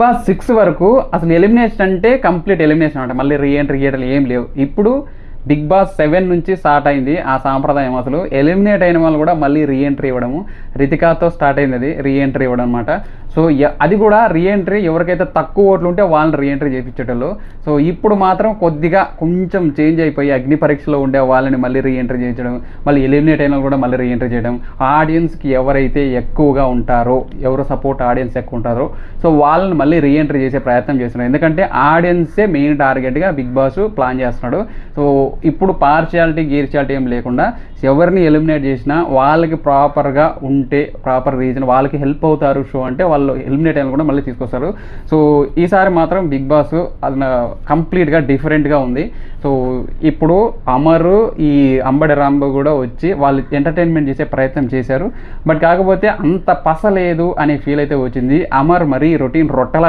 Boss 6 వరకు అసలు elimination అంటే కంప్లీట్ ఎలిమినేషన్ అనమాట. మళ్ళీ రీఎంట్రీ గీయటలు ఏం లేవు. ఇప్పుడు బిగ్ బాస్ 7 నుంచి స్టార్ట్ అయింది ఆ సాంప్రదాయం. అసలు ఎలిమినేట్ అయిన వాళ్ళు కూడా మళ్ళీ రీఎంట్రీ ఇవ్వడము. రితికాతో స్టార్ట్ అయింది అది రీఎంట్రీ ఇవ్వడం అనమాట. సో అది కూడా రీఎంట్రీ ఎవరికైతే తక్కువ ఓట్లు ఉంటే వాళ్ళని రీఎంట్రీ చేయించేటోళ్ళు. సో ఇప్పుడు మాత్రం కొద్దిగా కొంచెం చేంజ్ అయిపోయి అగ్ని పరీక్షలో ఉండే వాళ్ళని మళ్ళీ రీఎంట్రీ చేయించడం, మళ్ళీ ఎలిమినేట్ అయిన కూడా మళ్ళీ రీఎంట్రీ చేయడం. ఆడియన్స్కి ఎవరైతే ఎక్కువగా ఉంటారో, ఎవరు సపోర్ట్ ఆడియన్స్ ఎక్కువ ఉంటారో సో వాళ్ళని మళ్ళీ రీఎంట్రీ చేసే ప్రయత్నం చేస్తున్నారు. ఎందుకంటే ఆడియన్సే మెయిన్ టార్గెట్గా బిగ్ బాస్ ప్లాన్ చేస్తున్నాడు. సో ఇప్పుడు పార్షియాలిటీ గీర్షియాలిటీ ఏం లేకుండా ఎవరిని ఎలిమినేట్ చేసినా వాళ్ళకి ప్రాపర్గా ఉంటే, ప్రాపర్ రీజన్ వాళ్ళకి హెల్ప్ అవుతారు షో అంటే వాళ్ళు ఎలిమినేట్ అయిన కూడా మళ్ళీ తీసుకొస్తారు. సో ఈసారి మాత్రం బిగ్ బాస్ అది కంప్లీట్గా డిఫరెంట్గా ఉంది. సో ఇప్పుడు అమరు ఈ అంబడి రాంబు కూడా వచ్చి వాళ్ళు ఎంటర్టైన్మెంట్ చేసే ప్రయత్నం చేశారు. బట్ కాకపోతే అంత పసలేదు అనే ఫీల్ అయితే వచ్చింది. అమర్ మరీ రొటీన్ రొట్టెలా